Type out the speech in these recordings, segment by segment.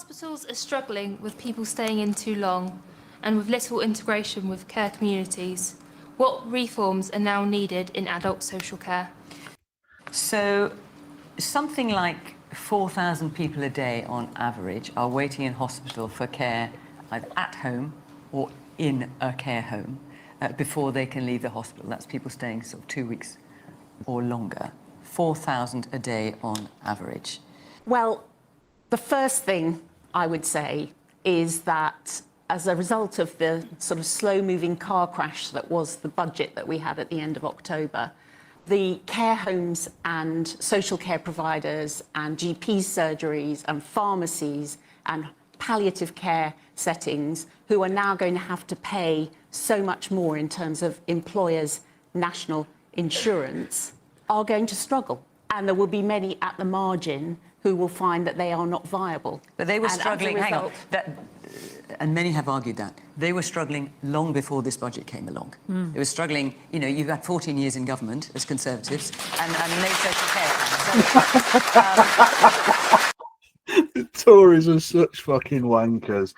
Hospitals are struggling with people staying in too long and with little integration with care communities. What reforms are now needed in adult social care? So, something like 4,000 people a day on average are waiting in hospital for care either at home or in a care home before they can leave the hospital. That's people staying sort of 2 weeks or longer. 4,000 a day on average. Well, the first thing I would say is that as a result of the sort of slow-moving car crash that was the budget that we had at the end of October, the care homes and social care providers and GP surgeries and pharmacies and palliative care settings who are now going to have to pay so much more in terms of employers' national insurance are going to struggle. And there will be many at the margin who will find that they are not viable. But they were struggling, hang on, and many have argued that. They were struggling long before this budget came along. They were struggling, you know, you've had 14 years in government as Conservatives and no social care plan. The Tories are such fucking wankers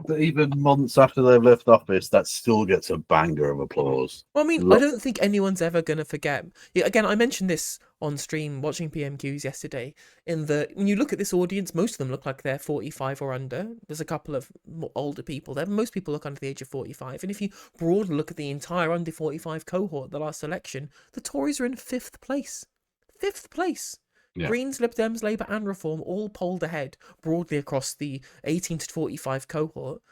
that even months after they've left office, that still gets a banger of applause. Well, I mean, I don't think anyone's ever going to forget. Yeah, again, I mentioned this on stream watching PMQs yesterday. When you look at this audience, most of them look like they're 45 or under. There's a couple of more older people there. Most people look under the age of 45. And if you broadly look at the entire under 45 cohort, the last election, the Tories are in 5th place. 5th place. Yeah. Greens, Lib Dems, Labour and Reform all polled ahead broadly across the 18 to 45 cohort.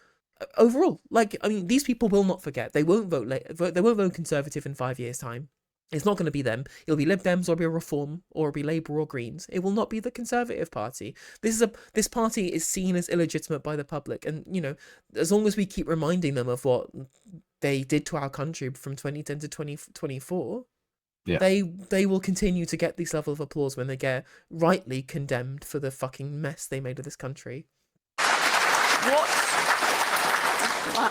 Overall, these people will not forget. They won't vote they won't vote Conservative in 5 years' time. It's not going to be them. It'll be Lib Dems or it'll be Reform or it'll be Labour or Greens. It will not be the Conservative Party. This party is seen as illegitimate by the public. And, you know, as long as we keep reminding them of what they did to our country from 2010 to 2024... Yeah. They will continue to get this level of applause when they get rightly condemned for the fucking mess they made of this country.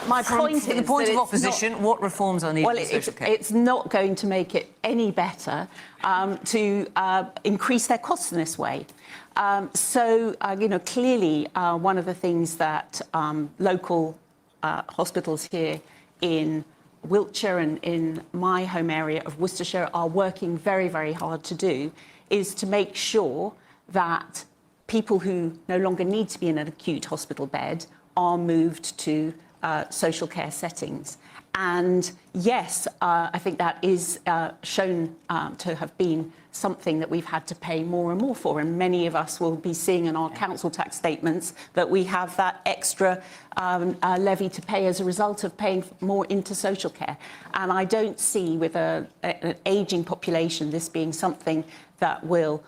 My point is the point of opposition, what reforms are needed in social care? It's not going to make it any better to increase their costs in this way. Clearly one of the things that local hospitals here in Wiltshire and in my home area of Worcestershire are working very, very hard to do is to make sure that people who no longer need to be in an acute hospital bed are moved to social care settings. And yes, I think that is shown to have been something that we've had to pay more and more for. And many of us will be seeing in our council tax statements that we have that extra levy to pay as a result of paying more into social care. And I don't see with an ageing population this being something that will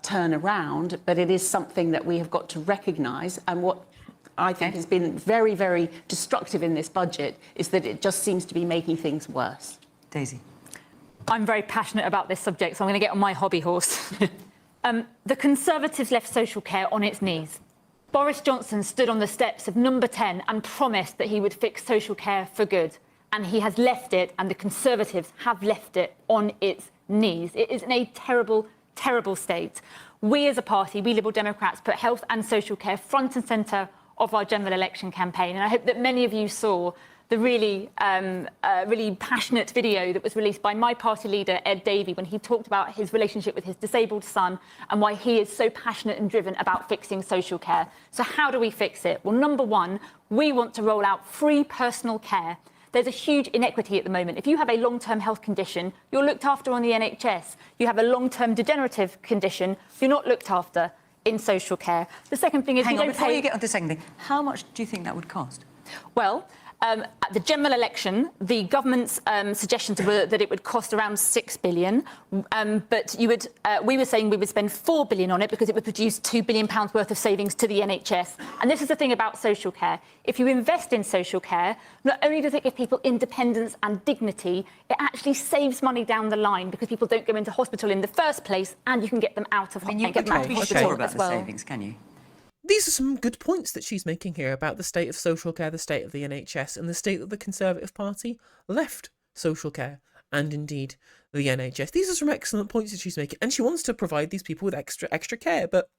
turn around, but it is something that we have got to recognise. And what I think has been very, very destructive in this budget is that it just seems to be making things worse. Daisy. I'm very passionate about this subject, so I'm going to get on my hobby horse. The Conservatives left social care on its knees. Boris Johnson stood on the steps of Number 10 and promised that he would fix social care for good. And he has left it, and the Conservatives have left it on its knees. It is in a terrible, terrible state. We as a party, we Liberal Democrats, put health and social care front and centre of our general election campaign. And I hope that many of you saw the really passionate video that was released by my party leader, Ed Davey, when he talked about his relationship with his disabled son and why he is so passionate and driven about fixing social care. So how do we fix it? Well, number one, we want to roll out free personal care. There's a huge inequity at the moment. If you have a long-term health condition, you're looked after on the NHS. You have a long-term degenerative condition, you're not looked after in social care. The second thing is... Before you get on to the second thing, how much do you think that would cost? Well, at the general election, the government's suggestions were that it would cost around £6 billion, but we were saying we would spend £4 billion on it because it would produce £2 billion worth of savings to the NHS. And this is the thing about social care. If you invest in social care, not only does it give people independence and dignity, it actually saves money down the line because people don't go into hospital in the first place, and you can get them out of hospital. You can't be sure about the savings, can you? These are some good points that she's making here about the state of social care, the state of the NHS, and the state that the Conservative Party left social care and indeed the NHS. These are some excellent points that she's making, and she wants to provide these people with extra care. But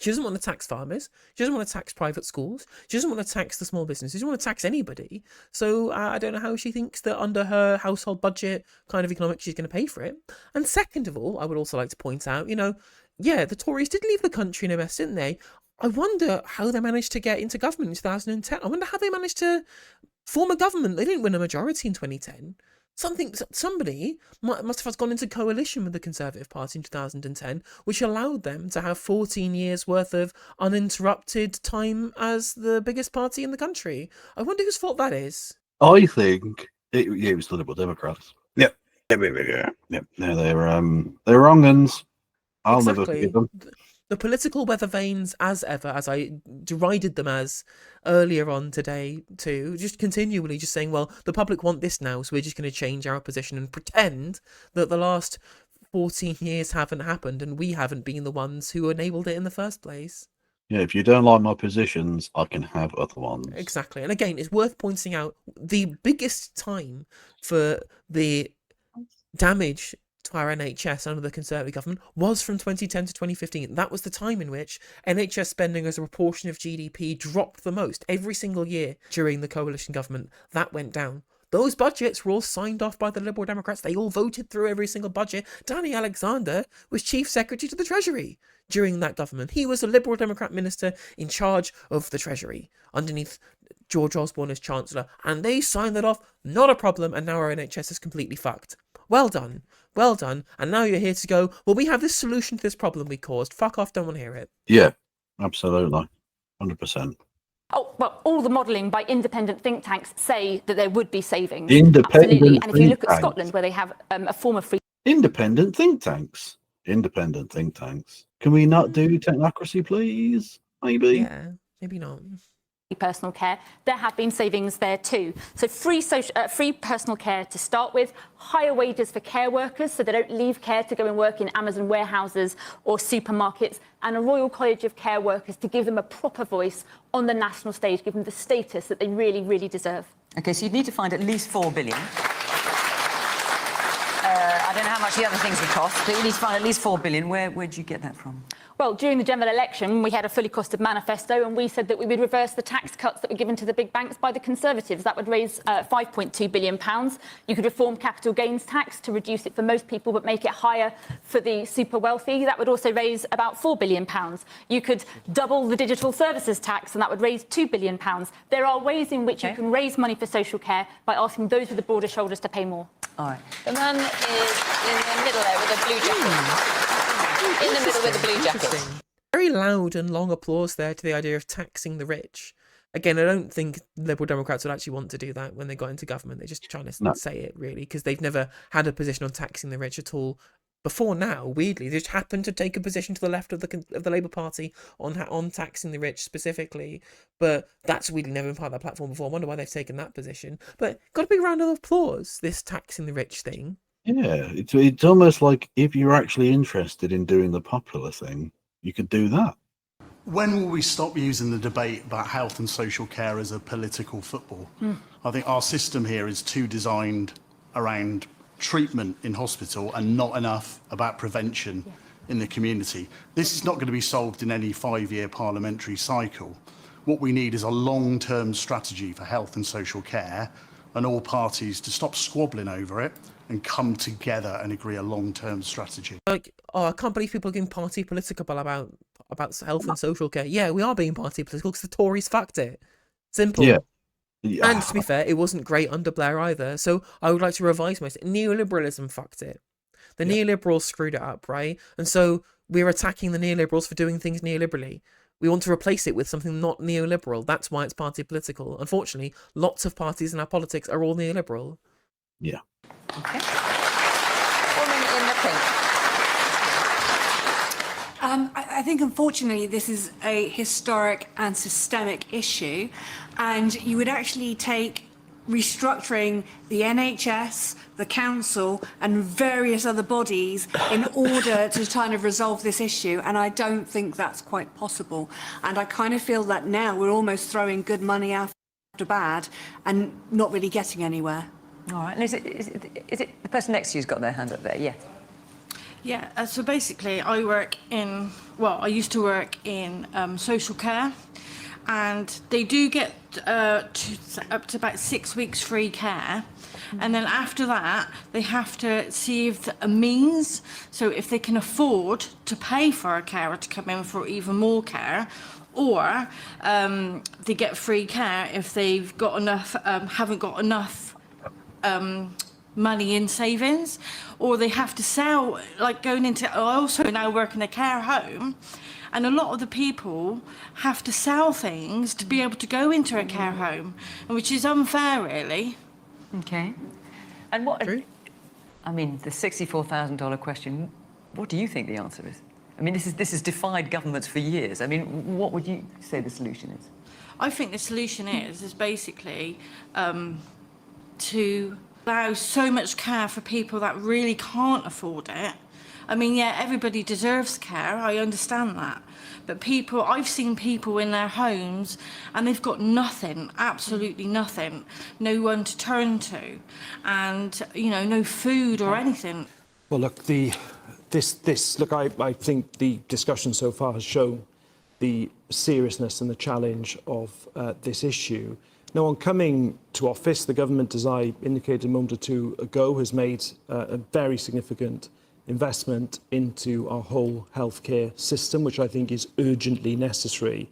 She doesn't want to tax farmers. She doesn't want to tax private schools. She doesn't want to tax the small businesses. She doesn't want to tax anybody. So I don't know how she thinks that under her household budget kind of economics she's going to pay for it. And second of all, I would also like to point out, yeah, the Tories did leave the country in a mess, didn't they? I wonder how they managed to get into government in 2010. I wonder how they managed to form a government. They didn't win a majority in 2010. Somebody must have gone into coalition with the Conservative Party in 2010, which allowed them to have 14 years worth of uninterrupted time as the biggest party in the country. I wonder whose fault that is. I think it was the Liberal Democrats. Yep. Yep. No, they're wrong uns. I'll never forgive them. The political weather vanes, as ever, as I derided them as earlier on today too, just continually just saying, well, the public want this now, so we're just going to change our position and pretend that the last 14 years haven't happened and we haven't been the ones who enabled it in the first place. Yeah, if you don't like my positions, I can have other ones. Exactly. And again, it's worth pointing out the biggest time for the damage to our NHS under the Conservative government was from 2010 to 2015. That was the time in which NHS spending as a proportion of GDP dropped the most. Every single year during the coalition government, that went down. Those budgets were all signed off by the Liberal Democrats. They all voted through every single budget. Danny Alexander was Chief Secretary to the Treasury during that government. He was a Liberal Democrat minister in charge of the Treasury underneath George Osborne as Chancellor. And they signed that off, not a problem, and now our NHS is completely fucked. Well done. Well done. And now you're here to go, well, we have this solution to this problem we caused. Fuck off, don't want to hear it. Yeah, absolutely. 100%. Oh, well, all the modelling by independent think tanks say that there would be savings. Independent Absolutely. And if you look at think Scotland, where they have a form of free Independent think tanks. Independent think tanks. Can we not do technocracy, please? Maybe. Yeah, maybe not. personal care, there have been savings there too. So free personal care to start with, higher wages for care workers so they don't leave care to go and work in Amazon warehouses or supermarkets, and a Royal College of Care Workers to give them a proper voice on the national stage, give them the status that they really, really deserve. OK, so you'd need to find at least 4 billion. I don't know how much the other things would cost, but you need to find at least 4 billion. Where'd you get that from? Well, during the general election, we had a fully costed manifesto, and we said that we would reverse the tax cuts that were given to the big banks by the Conservatives. That would raise £5.2 billion. You could reform capital gains tax to reduce it for most people, but make it higher for the super wealthy. That would also raise about £4 billion. You could double the digital services tax, and that would raise £2 billion. There are ways in which you can raise money for social care by asking those with the broader shoulders to pay more. All right. The man is in the middle there with a blue jacket. In the middle with a blue jacket. Very loud and long applause there to the idea of taxing the rich. Again, I don't think Liberal Democrats would actually want to do that when they got into government. They're just trying to say it, really, because they've never had a position on taxing the rich at all before now. Weirdly, they just happened to take a position to the left of the Labour Party on taxing the rich specifically. But that's really never been part of that platform before. I wonder why they've taken that position. But got a big round of applause, this taxing the rich thing. Yeah, it's almost like if you're actually interested in doing the popular thing, you could do that. When will we stop using the debate about health and social care as a political football? I think our system here is too designed around treatment in hospital and not enough about prevention in the community. This is not going to be solved in any 5-year parliamentary cycle. What we need is a long-term strategy for health and social care, and all parties to stop squabbling over it and come together and agree a long-term strategy. Like, I can't believe people are getting party political about health and social care. Yeah, we are being party political because the Tories fucked it. Simple. Yeah. And to be fair, it wasn't great under Blair either. So I would like to revise my neoliberalism fucked it. The neoliberals screwed it up, right? And so we're attacking the neoliberals for doing things neoliberally. We want to replace it with something not neoliberal. That's why it's party political. Unfortunately, lots of parties in our politics are all neoliberal. Yeah. Okay. Woman in the pink. I think, unfortunately, this is a historic and systemic issue, and you would actually take restructuring the NHS, the council, and various other bodies in order to kind of resolve this issue, and I don't think that's quite possible. And I kind of feel that now we're almost throwing good money after bad and not really getting anywhere. All right. And is it the person next to you's got their hand up there? Yeah. Yeah, so basically I used to work in social care, and they do get up to about 6 weeks free care. And then after that, they have to see if a means, so if they can afford to pay for a carer to come in for even more care, or they get free care if they've got enough, haven't got enough money in savings, or they have to sell, like going into, I also now work in a care home, and a lot of the people have to sell things to be able to go into a care home, which is unfair, really. Okay. And what, True. I mean, the $64,000 question, what do you think the answer is? I mean, this has defied governments for years. I mean, what would you say the solution is? I think the solution is basically to allow so much care for people that really can't afford it. I mean, yeah, everybody deserves care, I understand that. But I've seen people in their homes and they've got nothing, absolutely nothing, no one to turn to, and, you know, no food or anything. Well, look, I think the discussion so far has shown the seriousness and the challenge of this issue. Now, on coming to office, the government, as I indicated a moment or two ago, has made a very significant investment into our whole healthcare system, which I think is urgently necessary.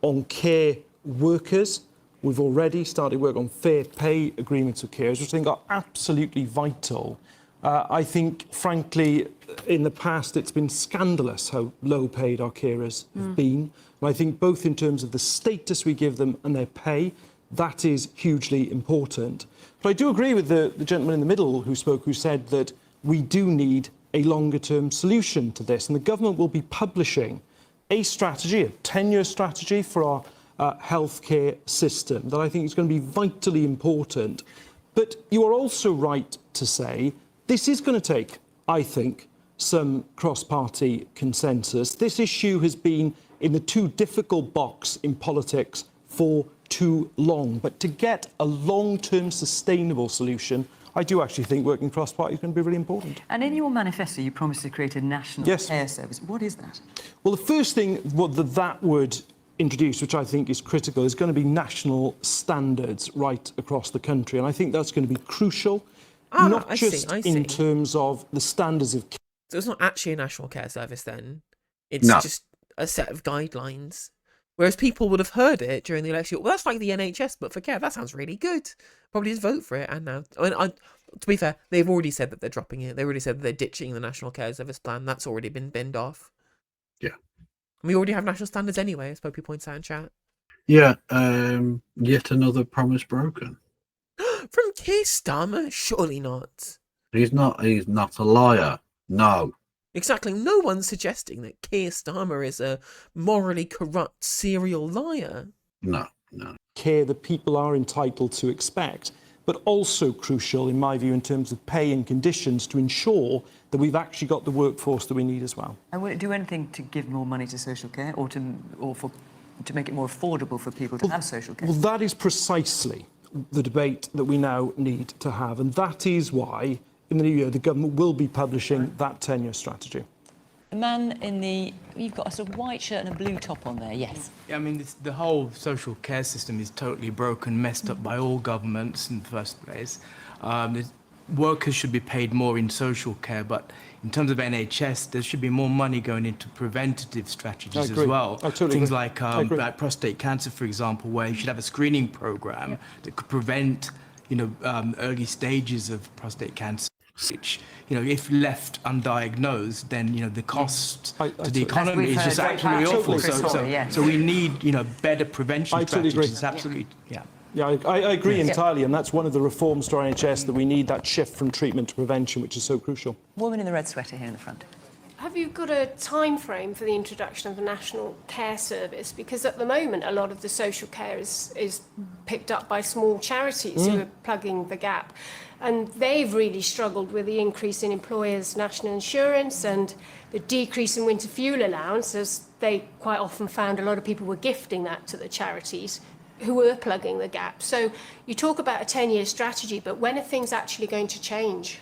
On care workers, we've already started work on fair pay agreements with carers, which I think are absolutely vital. I think, frankly, in the past, it's been scandalous how low paid our carers have been. And I think both in terms of the status we give them and their pay, that is hugely important. But I do agree with the gentleman in the middle who spoke, who said that we do need a longer-term solution to this. And the government will be publishing a strategy, a 10-year strategy for our healthcare system that I think is going to be vitally important. But you are also right to say this is going to take, I think, some cross-party consensus. This issue has been in the too difficult box in politics for too long. But to get a long-term sustainable solution, I do actually think working cross-party is going to be really important. And in your manifesto, you promised to create a national care service. What is that? Well, the first thing that would introduce, which I think is critical, is going to be national standards right across the country. And I think that's going to be crucial, not just in terms of the standards of care. So it's not actually a national care service then. It's just a set of guidelines. Whereas people would have heard it during the election. Well, that's like the NHS, but for care. That sounds really good. Probably just vote for it. And now, to be fair, they've already said that they're dropping it. They already said that they're ditching the National Care Service plan. That's already been binned off. Yeah. And we already have national standards anyway, as Popey points out in chat. Yeah. Yet another promise broken. From Keir Starmer? Surely not. He's not a liar. No. Exactly. No one's suggesting that Keir Starmer is a morally corrupt serial liar. No. Care that people are entitled to expect, but also crucial, in my view, in terms of pay and conditions to ensure that we've actually got the workforce that we need as well. And will it do anything to give more money to social care, or to make it more affordable for people to have social care? Well, that is precisely the debate that we now need to have, and that is why in the new year the government will be publishing that 10-year strategy. The man in you've got a sort of white shirt and a blue top on there, yes. Yeah, I mean, the whole social care system is totally broken, messed up by all governments in the first place. Workers should be paid more in social care, but in terms of NHS, there should be more money going into preventative strategies as well. Things like prostate cancer, for example, where you should have a screening program that could prevent, early stages of prostate cancer. Which, if left undiagnosed, then, the cost to the economy is just absolutely awful. So we need, better prevention strategies. Absolutely, yeah. Yeah, I agree entirely, and that's one of the reforms to our NHS, that we need that shift from treatment to prevention, which is so crucial. Woman in the red sweater here in the front. Have you got a time frame for the introduction of the National Care Service? Because at the moment, a lot of the social care is picked up by small charities who are plugging the gap. And they've really struggled with the increase in employers' national insurance and the decrease in winter fuel allowance, as they quite often found a lot of people were gifting that to the charities who were plugging the gap. So you talk about a 10-year strategy, but when are things actually going to change?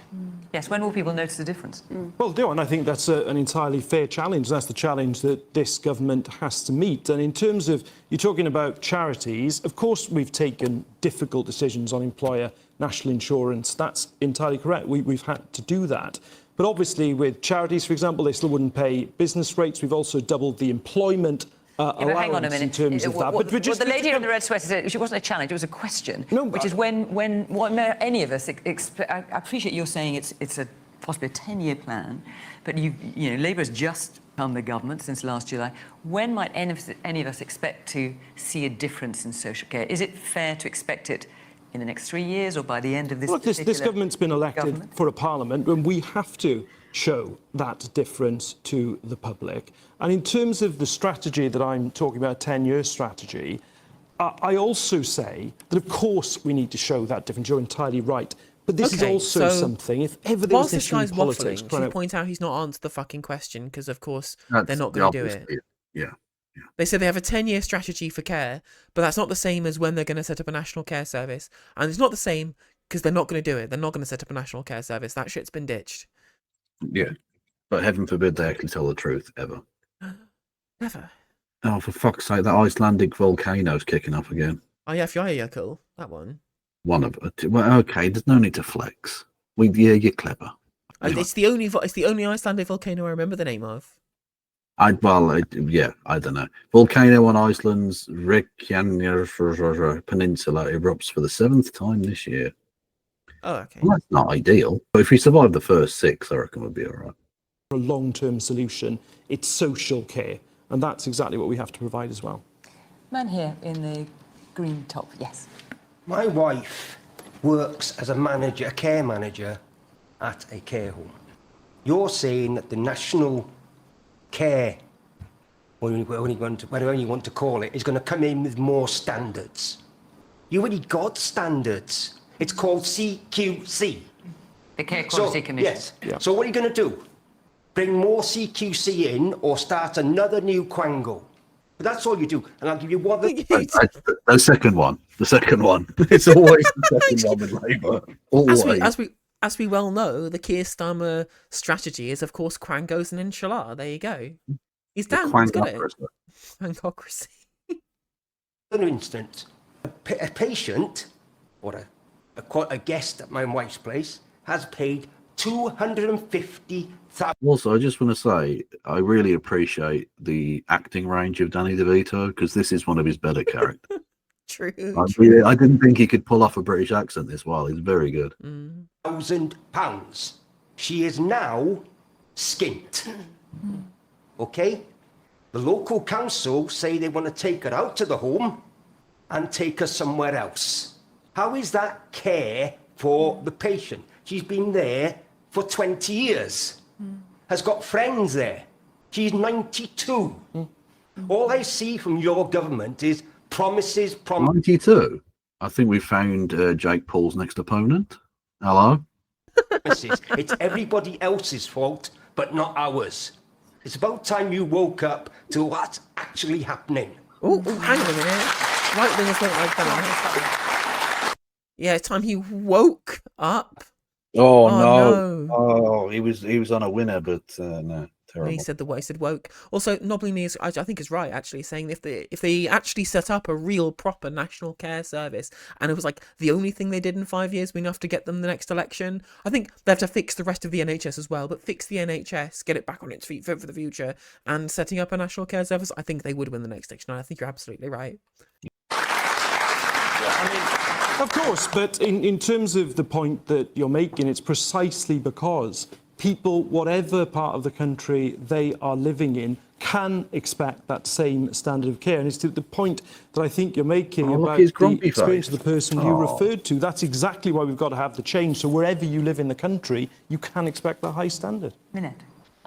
Yes, when will people notice the difference? Well, do, and I think that's an entirely fair challenge. That's the challenge that this government has to meet. And in terms of, you're talking about charities, of course we've taken difficult decisions on employer national insurance. That's entirely correct. We've had to do that. But obviously with charities, for example, they still wouldn't pay business rates. We've also doubled the employment allowance hang on a minute. in terms of that. But the lady in the red sweater said it wasn't a challenge, it was a question. No, which is when any of us, I appreciate you're saying it's a possibly a 10-year plan, but you know, Labour has just become the government since last July. When might any of us expect to see a difference in social care? Is it fair to expect it in the next 3 years or by the end of this? Look, this government's been elected for a parliament, and we have to show that difference to the public. And in terms of the strategy that I'm talking about, 10-year strategy, I also say that, of course, we need to show that difference. You're entirely right. But this is also something, if ever there was an issue in politics... Whilst this guy's waffling, should point out he's not answered the fucking question, because, of course, they're not going to do it. Yeah. They said they have a 10-year strategy for care, but that's not the same as when they're going to set up a national care service. And it's not the same because they're not going to do it. They're not going to set up a national care service. That shit's been ditched. Yeah. But heaven forbid they actually tell the truth, ever. Never. Oh, for fuck's sake, that Icelandic volcano's kicking up again. Oh, yeah, Fjölljökull, that one. One of it. Well, okay, there's no need to flex. Yeah, you're clever. Anyway. It's the only Icelandic volcano I remember the name of. I don't know. Volcano on Iceland's Reykjanes Peninsula erupts for the 7th time this year. Oh, okay. Well, that's not ideal, but if we survive the first 6, I reckon we'll be all right. A long-term solution, it's social care, and that's exactly what we have to provide as well. Man here in the green top, yes. My wife works as a manager, a care manager at a care home. You're saying that the national care, whatever you want to call it, is going to come in with more standards. You already got standards. It's called CQC. The Care Quality Commission. Yes. Yeah. So what are you going to do? Bring more CQC in or start another new quango? But that's all you do. And I'll give you one. The second one. The second one. It's always the second one with Labour. Always. As we well know, the Keir Starmer strategy is, of course, quangos and inshallah. There you go. He's done. He's got it. Quangocracy. For instance, a patient or a guest at my wife's place has paid $250,000. Also, I just want to say, I really appreciate the acting range of Danny DeVito, because this is one of his better characters. True. I didn't think he could pull off a British accent this well. He's very good. £1,000. She is now skint. Okay? The local council say they want to take her out of the home and take her somewhere else. How is that care for the patient? She's been there for 20 years, has got friends there. She's 92. All I see from your government is promises. 92? I think we found Jake Paul's next opponent. Hello? It's everybody else's fault, but not ours. It's about time you woke up to what's actually happening. Oh, hang on a minute. Right wingers don't like that. Yeah, it's time he woke up. Oh no. Oh, he was on a winner, but no, terrible. He said he said woke. Also, Nobbly News, I think is right actually, saying if they actually set up a real proper national care service, and it was like the only thing they did in 5 years, we enough to get them the next election. I think they have to fix the rest of the NHS as well, but fix the NHS, get it back on its feet for the future, and setting up a national care service. I think they would win the next election. I think you're absolutely right. Of course, but in terms of the point that you're making, it's precisely because people, whatever part of the country they are living in, can expect that same standard of care. And it's to the point that I think you're making about the experience of the person you referred to. That's exactly why we've got to have the change. So wherever you live in the country, you can expect that high standard. Minute.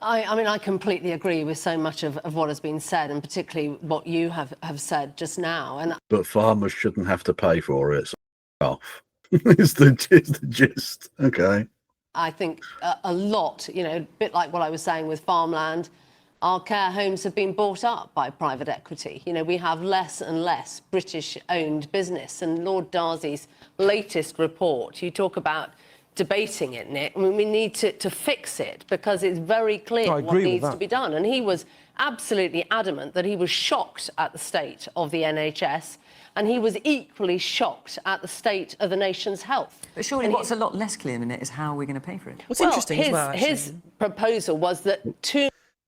I mean, I completely agree with so much of what has been said, and particularly what you have said just now. But farmers shouldn't have to pay for it. So off. It's the gist. Okay. I think a lot, a bit like what I was saying with farmland, our care homes have been bought up by private equity. You know, we have less and less British-owned business. And Lord Darcy's latest report, you talk about debating it, Nick. I mean, we need to fix it because it's very clear what needs to be done. And he was absolutely adamant that he was shocked at the state of the NHS, and he was equally shocked at the state of the nation's health. But surely what's a lot less clear in it is how we're going to pay for it. What's interesting as well, actually, his proposal was that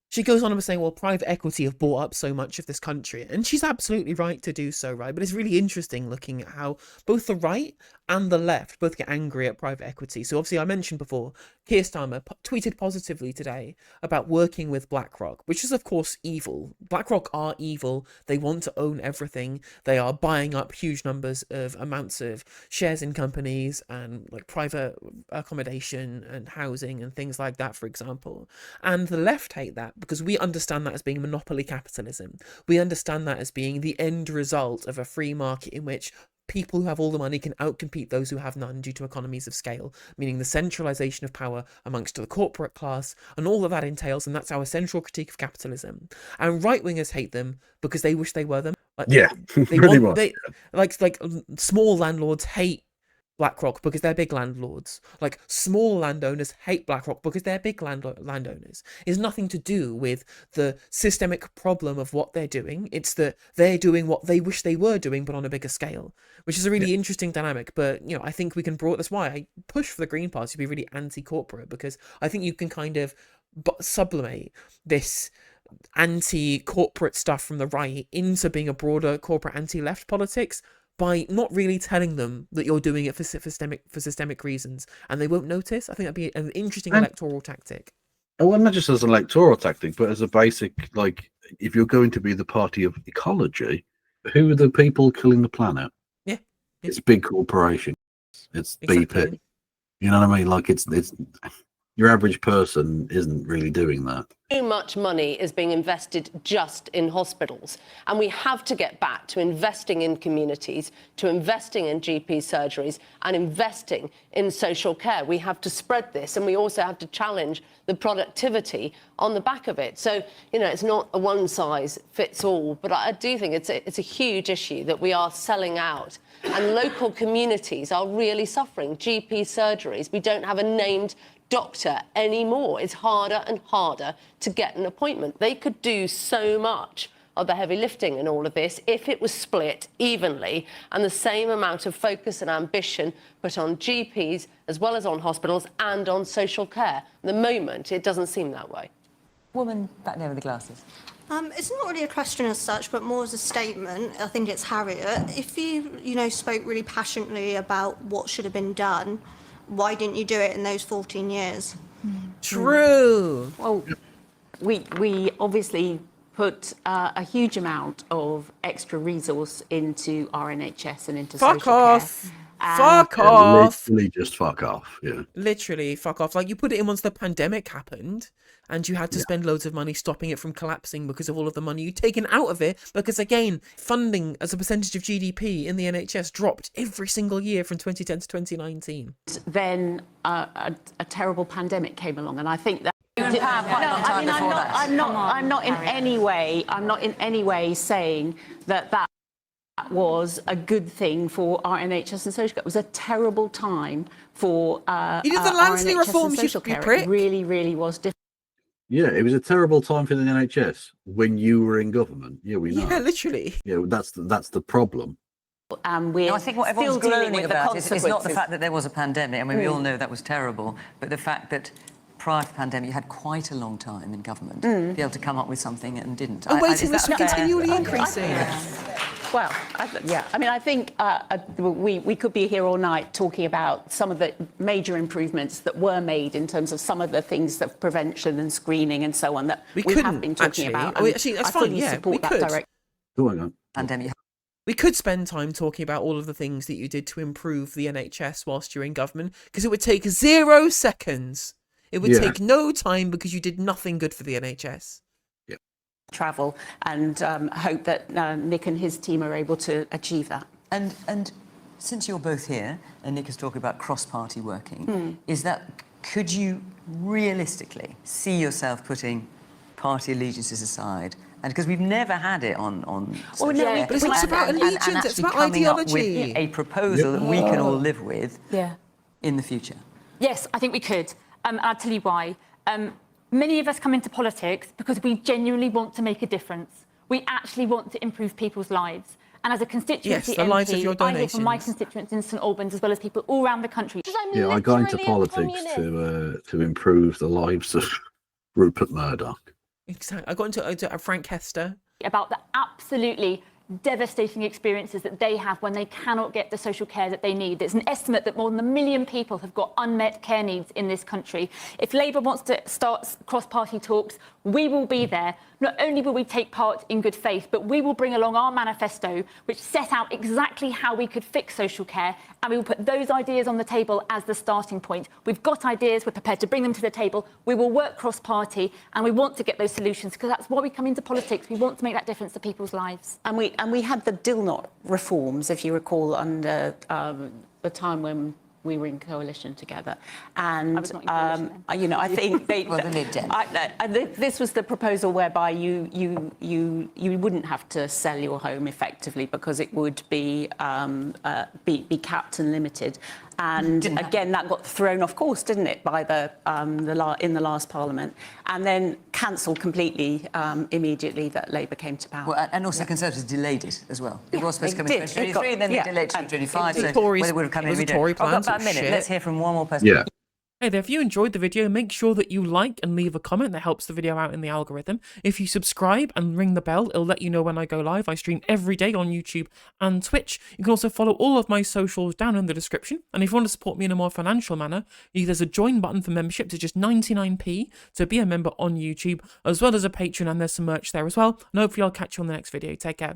she goes on and was saying, well, private equity have bought up so much of this country. And she's absolutely right to do so, right? But it's really interesting looking at how both the right and the left both get angry at private equity. So obviously I mentioned before, Keir Starmer tweeted positively today about working with BlackRock, which is of course evil. BlackRock are evil. They want to own everything. They are buying up huge numbers of amounts of shares in companies and like private accommodation and housing and things like that, for example. And the left hate that because we understand that as being monopoly capitalism. We understand that as being the end result of a free market in which people who have all the money can outcompete those who have none due to economies of scale, meaning the centralization of power amongst the corporate class and all that entails, and that's our central critique of capitalism. And right-wingers hate them because they wish they were them. Yeah, they pretty want, much. like small landlords hate BlackRock because they're big landlords. Like small landowners hate BlackRock because they're big landowners. It's nothing to do with the systemic problem of what they're doing. It's that they're doing what they wish they were doing, but on a bigger scale, which is a really interesting dynamic. But, you know, I think we can that's why I push for the Green Party to be really anti-corporate, because I think you can kind of sublimate this anti-corporate stuff from the right into being a broader corporate anti-left politics by not really telling them that you're doing it for systemic reasons, and they won't notice. I think that'd be an interesting electoral tactic. Oh, well, not just as an electoral tactic, but as a basic, like, if you're going to be the party of ecology, who are the people killing the planet? Yeah. It's big corporations. It's BP. You know what I mean? Like, it's your average person isn't really doing that. Too much money is being invested just in hospitals, and we have to get back to investing in communities, to investing in GP surgeries and investing in social care. We have to spread this, and we also have to challenge the productivity on the back of it. So, you know, it's not a one size fits all, but I do think it's a huge issue that we are selling out, and local communities are really suffering. GP surgeries, we don't have a named doctor anymore. It's harder and harder to get an appointment. They could do so much of the heavy lifting in all of this if it was split evenly and the same amount of focus and ambition put on GPs as well as on hospitals and on social care. At the moment, it doesn't seem that way. Woman back there with the glasses. It's not really a question as such, but more as a statement. I think it's Harriet. If you spoke really passionately about what should have been done, why didn't you do it in those 14 years? True. Well, we obviously put a huge amount of extra resource into our NHS and into social care. Fuck off. Literally just fuck off. Yeah. Literally fuck off. Like, you put it in once the pandemic happened and you had to spend loads of money stopping it from collapsing because of all of the money you'd taken out of it, because again, funding as a percentage of GDP in the NHS dropped every single year from 2010 to 2019. Then a terrible pandemic came along, and I think that I'm not in any way saying that was a good thing for our NHS and social care. It was a terrible time for you did the our Lansley NHS reform, and social you care. prick. It really, really was difficult. Yeah, it was a terrible time for the NHS when you were in government. Yeah, we know. Yeah, literally. Yeah, that's the problem. And we're I think what still everyone's dealing groaning with the about is not the consequences. fact that there was a pandemic. I mean, we all know that was terrible, but the fact that prior to the pandemic, you had quite a long time in government to be able to come up with something and didn't. And waiting lists were continually increasing. Well, I mean, I think we could be here all night talking about some of the major improvements that were made in terms of some of the things that prevention and screening and so on that we have been talking about. Actually, that's fine. Yeah, we could. Going on. Pandemic. We could spend time talking about all of the things that you did to improve the NHS whilst you're in government, because it would take 0 seconds. It would take no time because you did nothing good for the NHS. Travel and hope that Nick and his team are able to achieve that. And since you're both here, and Nick is talking about cross-party working, could you realistically see yourself putting party allegiances aside, and because we've never had it on. Well, no, but it's not about allegiance, it's about ideology. A proposal that we can all live with in the future. Yes, I think we could. I'll tell you why. Many of us come into politics because we genuinely want to make a difference. We actually want to improve people's lives. And as a constituency Yes, the lives of your MP, I hear from my donations. constituents in St Albans as well as people all around the country. Yeah, I got into politics to improve the lives of Rupert Murdoch. Exactly. I got into Frank Hester. About the absolutely devastating experiences that they have when they cannot get the social care that they need. There's an estimate that more than 1 million people have got unmet care needs in this country. If Labour wants to start cross-party talks, we will be there. Not only will we take part in good faith, but we will bring along our manifesto, which set out exactly how we could fix social care, and we will put those ideas on the table as the starting point. We've got ideas, we're prepared to bring them to the table, we will work cross-party, and we want to get those solutions, because that's why we come into politics. We want to make that difference to people's lives. And we had the Dilnot reforms, if you recall, under the time when we were in coalition together, and I was not in coalition then. you know, I think they. Well, the Lib Dems. This was the proposal whereby you wouldn't have to sell your home effectively because it would be capped and limited. And again, that got thrown off course, didn't it, by in the last Parliament, and then cancelled completely immediately that Labour came to power. Well, and also Conservatives delayed it as well. It was supposed to come in did. 2023, and then they delayed to 2025. So Tories- whether it would have come it in, was we a don't. Tory I've got plan, about a so minute. shit. Let's hear from one more person. Yeah. Hey there, if you enjoyed the video, make sure that you like and leave a comment. That helps the video out in the algorithm. If you subscribe and ring the bell, it'll let you know when I go live. I stream every day on YouTube and Twitch. You can also follow all of my socials down in the description. And if you want to support me in a more financial manner, there's a join button for memberships. It's just 99p to be a member on YouTube, as well as a Patreon, and there's some merch there as well. And hopefully I'll catch you on the next video. Take care.